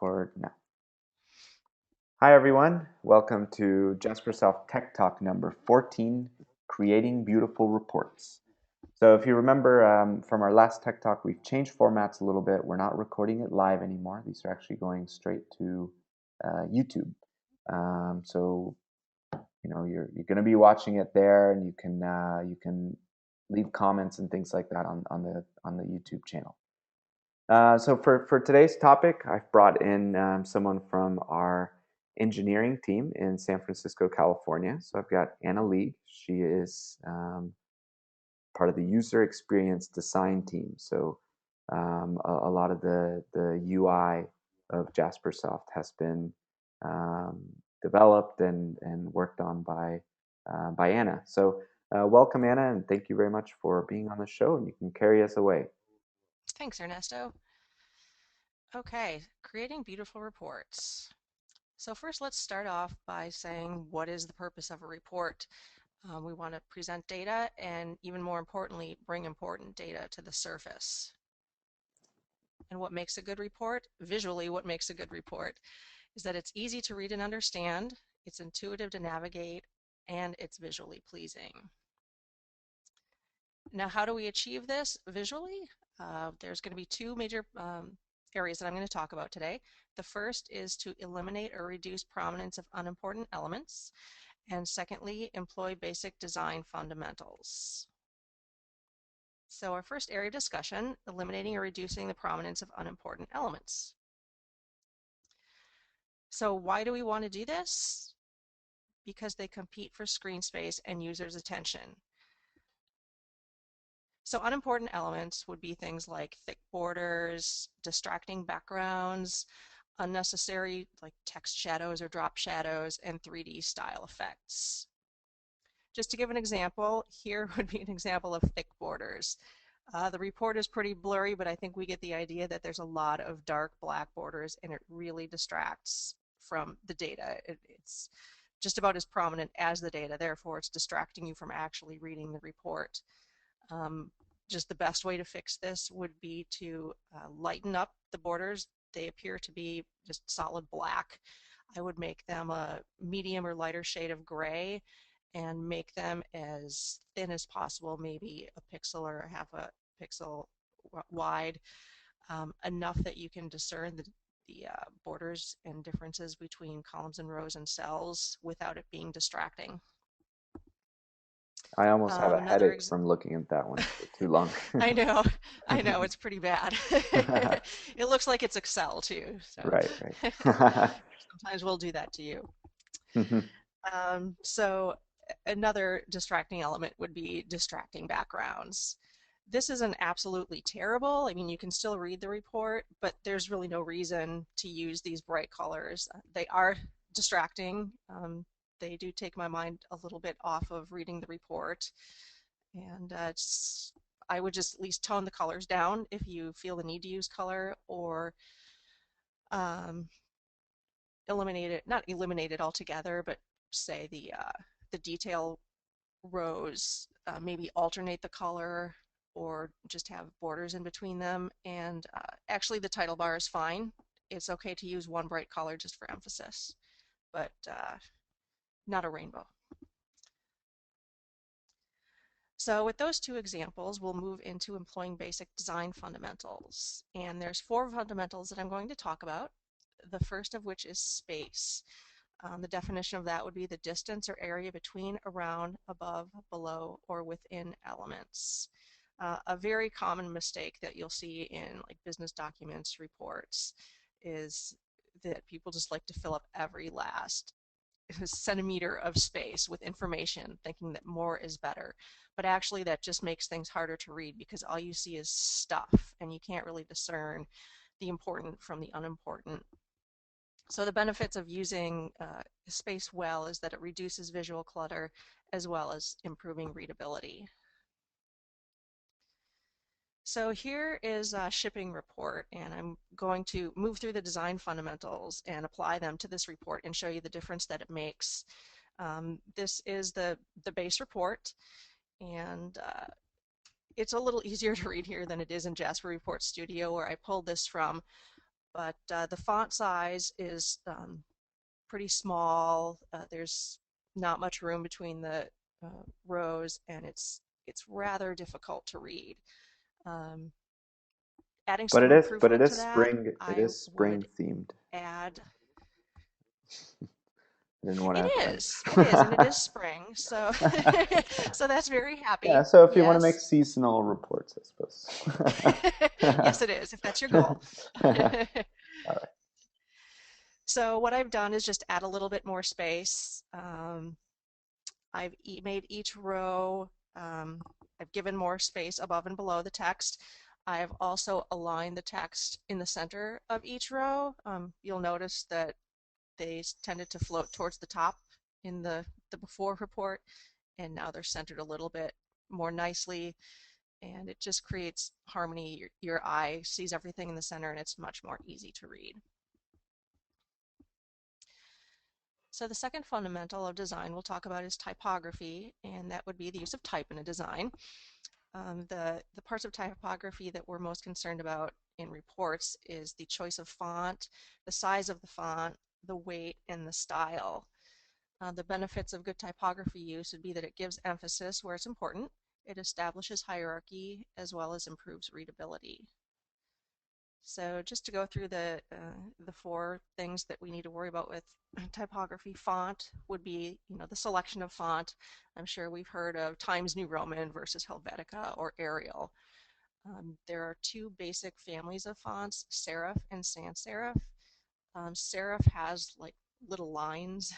Record now. Hi everyone, welcome to Jaspersoft Tech Talk number 14, Creating Beautiful Reports. So if you remember from our last Tech Talk, we've changed formats a little bit. We're not recording it live anymore. These are actually going straight to YouTube. So you're going to be watching it there, and you can leave comments and things like that on the YouTube channel. So for today's topic, I've brought in someone from our engineering team in San Francisco, California. So I've got Anna Lee. She is part of the user experience design team. So a lot of the UI of Jaspersoft has been developed and worked on by Anna. So welcome, Anna, and thank you very much for being on the show. And you can carry us away. Thanks, Ernesto. Okay, creating beautiful reports. So first, let's start off by saying what is the purpose of a report? We want to present data and, even more importantly, bring important data to the surface. And what makes a good report? Visually, what makes a good report is that it's easy to read and understand, it's intuitive to navigate, and it's visually pleasing. Now, how do we achieve this visually? There's going to be two major areas that I'm going to talk about today. The first is to eliminate or reduce prominence of unimportant elements, and secondly, employ basic design fundamentals. So our first area of discussion, eliminating or reducing the prominence of unimportant elements. So why do we want to do this? Because they compete for screen space and users' attention. So unimportant elements would be things like thick borders, distracting backgrounds, unnecessary like text shadows or drop shadows, and 3D style effects. Just to give an example, here would be an example of thick borders. The report is pretty blurry, but I think we get the idea that there's a lot of dark black borders and it really distracts from the data. It's just about as prominent as the data, therefore it's distracting you from actually reading the report. Just the best way to fix this would be to lighten up the borders. They appear to be just solid black. I would make them a medium or lighter shade of gray and make them as thin as possible, maybe a pixel or half a pixel wide, enough that you can discern the borders and differences between columns and rows and cells without it being distracting. I almost have a Another headache from looking at that one for too long. I know, it's pretty bad. It looks like it's Excel too, so Right, right. sometimes we'll do that to you. So another distracting element would be distracting backgrounds. This isn't absolutely terrible. I mean, you can still read the report, but there's really no reason to use these bright colors. They are distracting. They do take my mind a little bit off of reading the report. And I would just at least tone the colors down if you feel the need to use color, or eliminate it, not eliminate it altogether, but say the detail rows, maybe alternate the color or just have borders in between them. And actually the title bar is fine. It's okay to use one bright color just for emphasis, but not a rainbow. So with those two examples, we'll move into employing basic design fundamentals. And there's 4 fundamentals that I'm going to talk about. The first of which is space. The definition of that would be the distance or area between, around, above, below, or within elements. A very common mistake that you'll see in like business documents, reports, is that people just like to fill up every last centimeter of space with information, thinking that more is better. But actually that just makes things harder to read because all you see is stuff and you can't really discern the important from the unimportant. So the benefits of using space well is that it reduces visual clutter as well as improving readability. So here is a shipping report, and I'm going to move through the design fundamentals and apply them to this report and show you the difference that it makes. This is the base report, and it's a little easier to read here than it is in Jasper Report Studio, where I pulled this from but the font size is pretty small. There's not much room between the rows, and it's rather difficult to read. Um, Adding But some it improvement is to that, spring. It I is spring would themed. add. I didn't want to It it is, and it is offend. spring, so so that's very Yeah, happy. so if you want to make Yes, seasonal reports, I suppose. yes, it is. If that's your goal. All right. So what I've done is just add a little bit more space. I've made each row, I've given more space above and below the text. I've also aligned the text in the center of each row. You'll notice that they tended to float towards the top in the before report, and now they're centered a little bit more nicely, and it just creates harmony. Your eye sees everything in the center, and it's much more easy to read. So the second fundamental of design we'll talk about is typography, and that would be the use of type in a design. The parts of typography that we're most concerned about in reports is the choice of font, the size of the font, the weight, and the style. The benefits of good typography use would be that it gives emphasis where it's important, it establishes hierarchy, as well as improves readability. So just to go through the four things that we need to worry about with typography, font would be, the selection of font. I'm sure we've heard of Times New Roman versus Helvetica or Arial. There are two basic families of fonts, serif and sans serif. Serif has like little lines,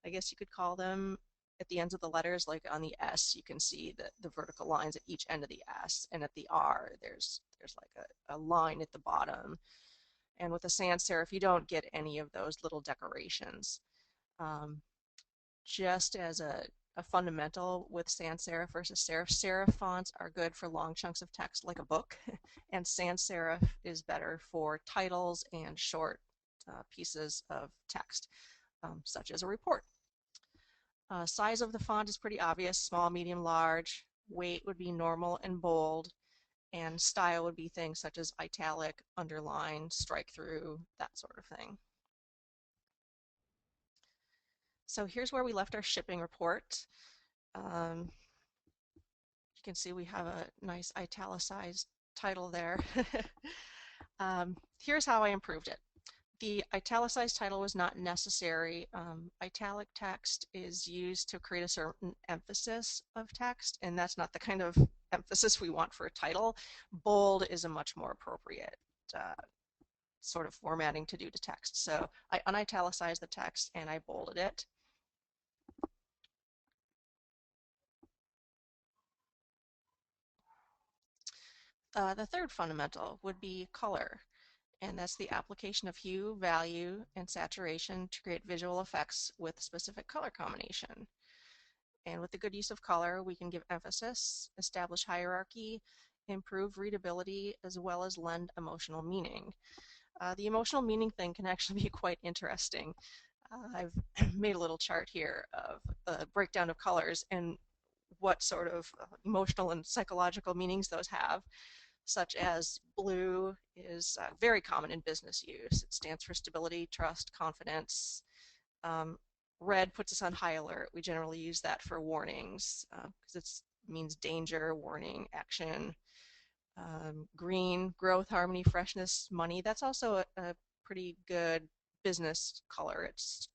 I guess you could call them, at the ends of the letters. Like on the S, you can see the vertical lines at each end of the S, and at the R, there's like a line at the bottom. And with a sans serif, you don't get any of those little decorations. Um, just as a fundamental with sans serif versus serif fonts are good for long chunks of text like a book, and sans serif is better for titles and short pieces of text, such as a report. Size of the font is pretty obvious: small, medium, large. Weight would be normal and bold, and style would be things such as italic, underline, strike through, that sort of thing. So here's where we left our shipping report. Um, you can see we have a nice italicized title there. Here's how I improved it. The italicized title was not necessary. Italic text is used to create a certain emphasis of text, and that's not the kind of emphasis we want for a title. Bold is a much more appropriate uh, sort of formatting to do to text. So I unitalicized the text and I bolded it. The third fundamental would be color, and that's the application of hue, value, and saturation to create visual effects with a specific color combination. And with the good use of color, we can give emphasis, establish hierarchy, improve readability, as well as lend emotional meaning. The emotional meaning thing can actually be quite interesting. I've made a little chart here of a breakdown of colors and what sort of emotional and psychological meanings those have, such as blue is very common in business use. It stands for stability, trust, confidence. Um, Red puts us on high alert. We generally use that for warnings because it means danger, warning, action. Green, growth, harmony, freshness, money. That's also a pretty good business color. It's,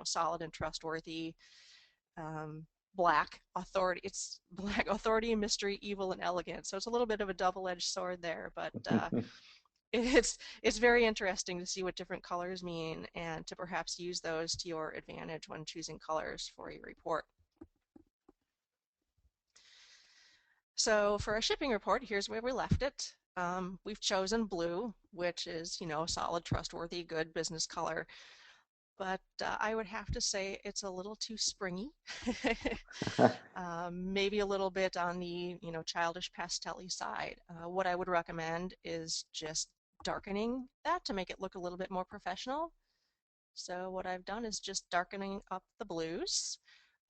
solid and trustworthy. Um, Black, authority. It's black, authority, mystery, evil, and elegance. So it's a little bit of a double-edged sword there, but it's very interesting to see what different colors mean and to perhaps use those to your advantage when choosing colors for your report. So for a shipping report, here's where we left it. We've chosen blue, which is, solid, trustworthy, good business color. But I would have to say it's a little too springy. Maybe a little bit on the, childish pastel-y side. What I would recommend is just darkening that to make it look a little bit more professional. So what I've done is just darkening up the blues.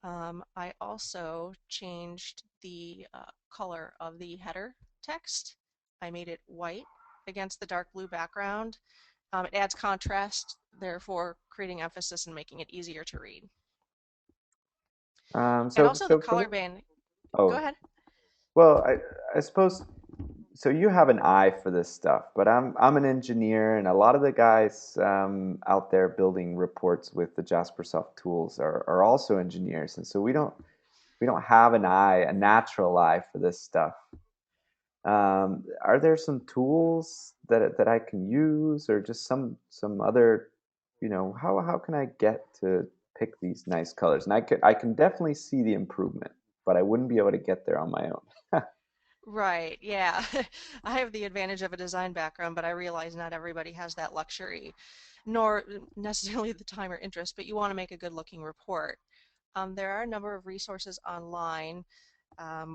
I also changed the color of the header text. I made it white against the dark blue background. It adds contrast, therefore creating emphasis and making it easier to read. And So also the so for me, color band. Go oh, ahead. well, I suppose so. You have an eye for this stuff, but I'm an engineer, and a lot of the guys out there building reports with the Jaspersoft tools are also engineers, and so we don't have an eye, a natural eye for this stuff. Are there some tools that I can use, or just some other, how can I get to pick these nice colors? And I can definitely see the improvement, but I wouldn't be able to get there on my own. Right, yeah. I have the advantage of a design background, but I realize not everybody has that luxury, nor necessarily the time or interest, but you want to make a good looking report. There are a number of resources online.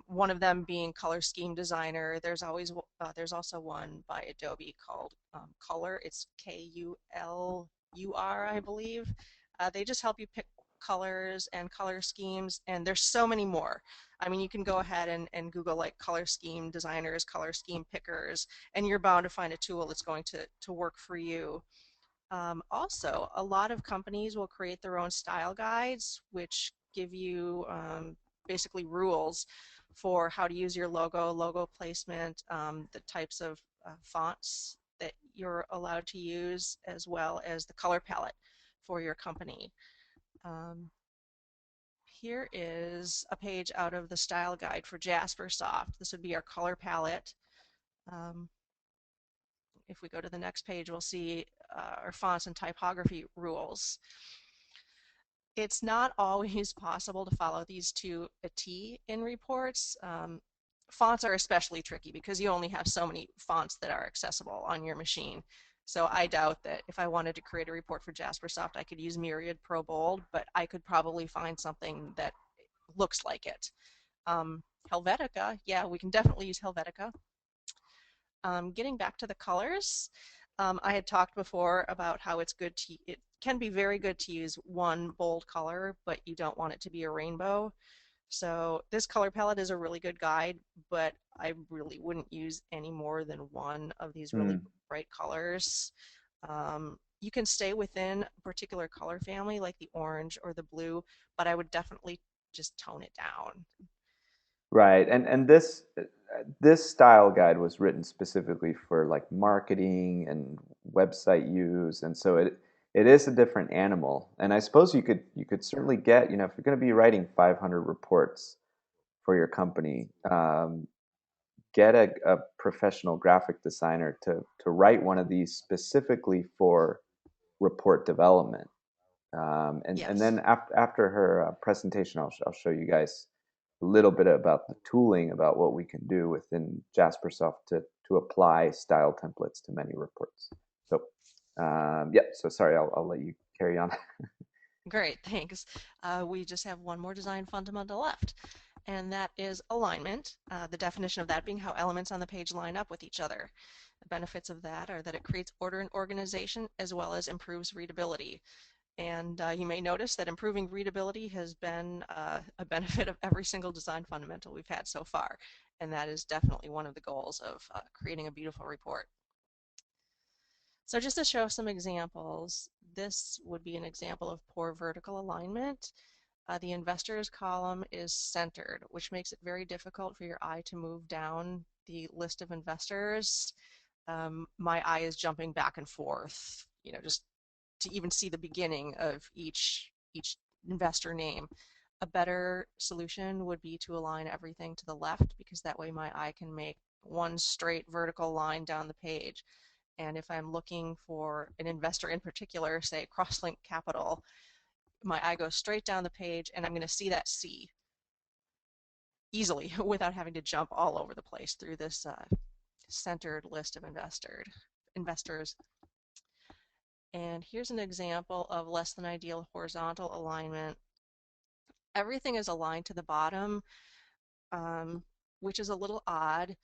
One of them being Color Scheme Designer. There's also one by Adobe called Color. It's Kulur, I believe. They just help you pick colors and color schemes, and there's so many more. I mean, you can go ahead and Google like color scheme designers, color scheme pickers, and you're bound to find a tool that's going to work for you. Also, a lot of companies will create their own style guides, which give you basically rules for how to use your logo placement, the types of fonts that you're allowed to use, as well as the color palette for your company. Um, Here is a page out of the style guide for Jaspersoft. This would be our color palette. Um, if we go to the next page, we'll see our fonts and typography rules. It's not always possible to follow these to a T in reports. Fonts are especially tricky because you only have so many fonts that are accessible on your machine. So I doubt that if I wanted to create a report for Jaspersoft, I could use Myriad Pro Bold, but I could probably find something that looks like it. Um, Helvetica, yeah, we can definitely use Helvetica. Getting back to the colors, I had talked before about how it can be very good to use one bold color, but you don't want it to be a rainbow. So this color palette is a really good guide, but I really wouldn't use any more than one of these really Hmm. bright colors. You can stay within a particular color family like the orange or the blue, but I would definitely just tone it down. Right, and this style guide was written specifically for like marketing and website use, and so it is a different animal. And I suppose you could certainly get, if you're going to be writing 500 reports for your company, get a professional graphic designer to write one of these specifically for report development. And Yes. then after her presentation, I'll show you guys a little bit about the tooling, about what we can do within Jaspersoft to apply style templates to many reports. So, yeah, so sorry, I'll let you carry on. Great, thanks. We just have one more design fundamental left, and that is alignment. The definition of that being how elements on the page line up with each other. The benefits of that are that it creates order and organization as well as improves readability. And you may notice that improving readability has been a benefit of every single design fundamental we've had so far, and that is definitely one of the goals of creating a beautiful report. So just to show some examples, this would be an example of poor vertical alignment. The investors column is centered, which makes it very difficult for your eye to move down the list of investors. My eye is jumping back and forth, just to even see the beginning of each investor name. A better solution would be to align everything to the left because that way my eye can make one straight vertical line down the page. And if I'm looking for an investor in particular, say Crosslink Capital, my eye goes straight down the page and I'm going to see that C easily without having to jump all over the place through this centered list of investors. And here's an example of less than ideal horizontal alignment. Everything is aligned to the bottom, um, which is a little odd.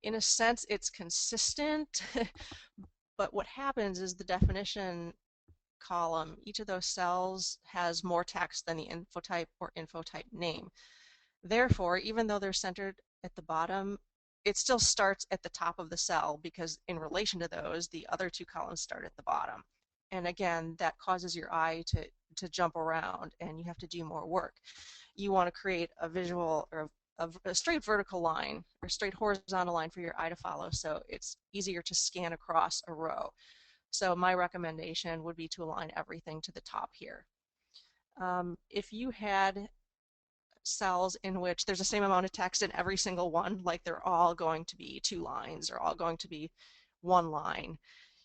In a sense, it's consistent, but what happens is the definition column, each of those cells has more text than the info type or info type name. Therefore, even though they're centered at the bottom, it still starts at the top of the cell because in relation to those, the other two columns start at the bottom. And again, that causes your eye to jump around and you have to do more work. You want to create a visual or a straight vertical line or straight horizontal line for your eye to follow so it's easier to scan across a row. So my recommendation would be to align everything to the top here. If you had cells in which there's the same amount of text in every single one, like they're all going to be 2 lines or all going to be 1 line,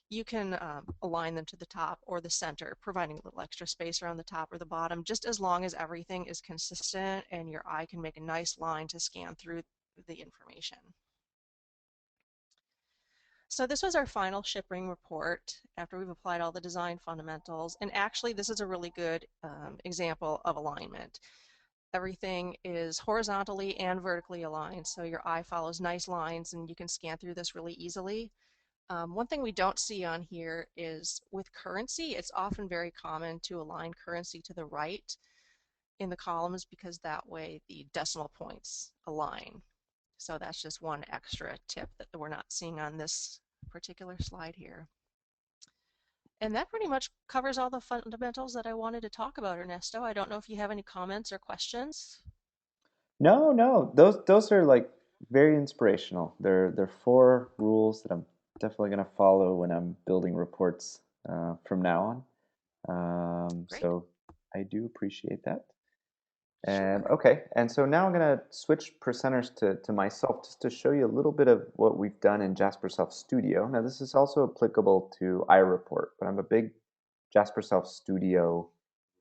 you can align them to the top or the center, providing a little extra space around the top or the bottom, just as long as everything is consistent and your eye can make a nice line to scan through the information. So this was our final shipping report after we've applied all the design fundamentals. And actually, this is a really good example of alignment. Everything is horizontally and vertically aligned, so your eye follows nice lines and you can scan through this really easily. One thing we don't see on here is with currency, it's often very common to align currency to the right in the columns because that way the decimal points align. So that's just one extra tip that we're not seeing on this particular slide here. And that pretty much covers all the fundamentals that I wanted to talk about, Ernesto. I don't know if you have any comments or questions. No, no, those are like very inspirational. They're four rules that I'm definitely going to follow when I'm building reports from now on. Great. So I do appreciate that. And Sure. okay, and so now I'm going to switch presenters to myself just to show you a little bit of what we've done in Jaspersoft Studio. Now this is also applicable to iReport, but I'm a big Jaspersoft Studio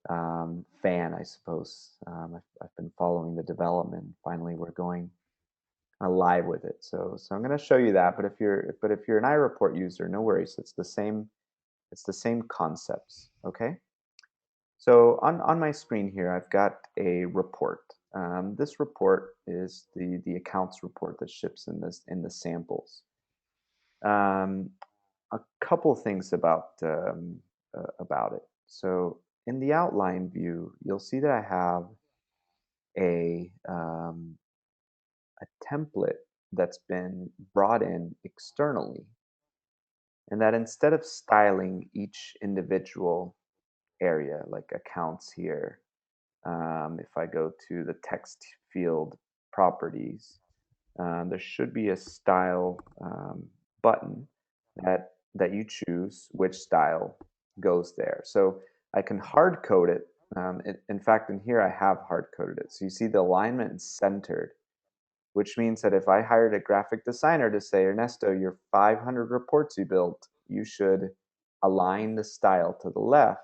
fan, I suppose. I've been following the development. Finally, we're going live with it. So I'm going to show you that. But if you're an iReport user, no worries. It's the same. It's the same concepts. Okay. So on my screen here, I've got a report. This report is the accounts report that ships in the samples. Um, a couple things about it. So in the outline view, you'll see that I have a template that's been brought in externally, and that instead of styling each individual area, like accounts here, if I go to the text field properties, there should be a style button that you choose which style goes there. So I can hard code it. In fact, in here I have hard coded it. So you see the alignment is centered, which means that if I hired a graphic designer to say, Ernesto, your 500 reports you built, you should align the style to the left,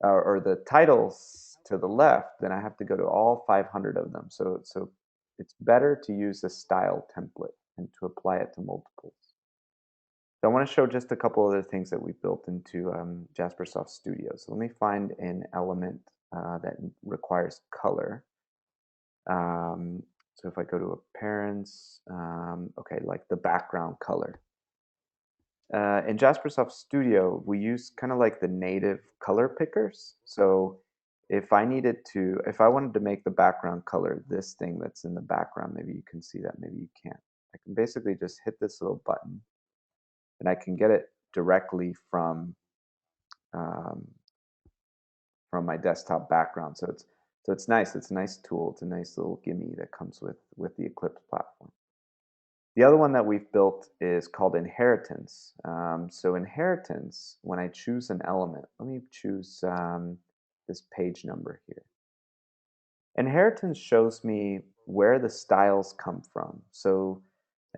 or the titles to the left, then I have to go to all 500 of them. So it's better to use a style template and to apply it to multiples. So I want to show just a couple other things that we built into Jaspersoft Studio. So let me find an element that requires color. So if I go to appearance, okay, like the background color. In Jaspersoft Studio, we use kind of like the native color pickers. So if I wanted to make the background color this thing that's in the background, maybe you can see that, maybe you can't. I can basically just hit this little button and I can get it directly um, from my desktop background. So it's nice. It's a nice tool. It's a nice little gimme that comes with the Eclipse platform. The other one that we've built is called inheritance. So inheritance, when I choose an element, let me choose this page number here. Inheritance shows me where the styles come from. So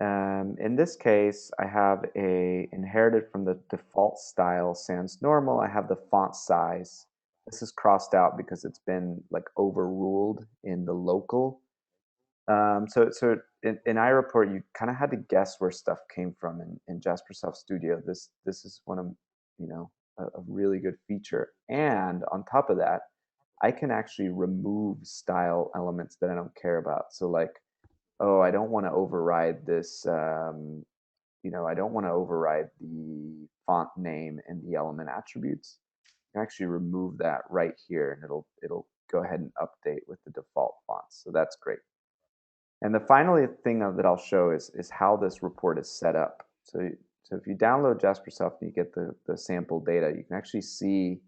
in this case, I have inherited from the default style sans normal. I have the font size. This is crossed out because it's been like overruled in the local. So in iReport, you kind of had to guess where stuff came from in Jaspersoft Studio. This is one of a really good feature. And on top of that, I can actually remove style elements that I don't care about. So like, oh, I don't want to override this. I don't want to override the font name and the element attributes. I can actually remove that right here, and it'll go ahead and update with the default fonts. So that's great. And the final thing that I'll show is how this report is set up. So if you download Jaspersoft and you get the sample data, you can actually see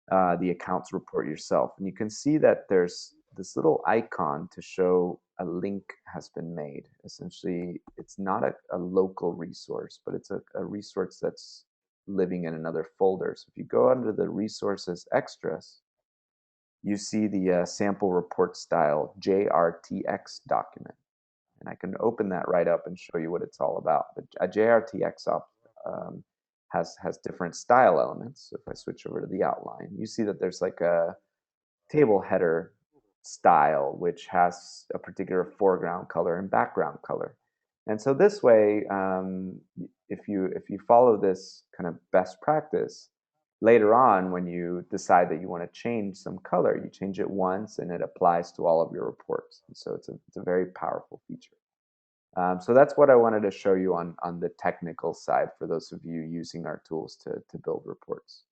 the accounts report yourself. And you can see that there's this little icon to show a link has been made. Essentially, it's not a local resource, but it's a resource that's living in another folder. So if you go under the resources extras, you see the sample report style JRTX document. And I can open that right up and show you what it's all about. But a JRTX um, has different style elements. So if I switch over to the outline, you see that there's like a table header style, which has a particular foreground color and background color. And so this way, if you follow this kind of best practice, later on when you decide that you want to change some color, you change it once and it applies to all of your reports. And so it's a very powerful feature. So that's what I wanted to show you on the technical side for those of you using our tools to build reports.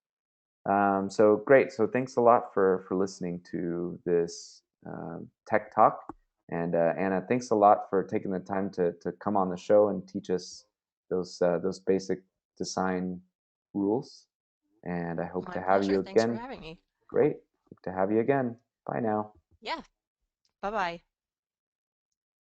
So great. So thanks a lot for listening to this tech talk. And Anna, thanks a lot for taking the time to come on the show and teach us those basic design rules. And I hope My to have pleasure. you Thanks for again. having me. Great. Hope to have you again. Bye now. Yeah. Bye bye.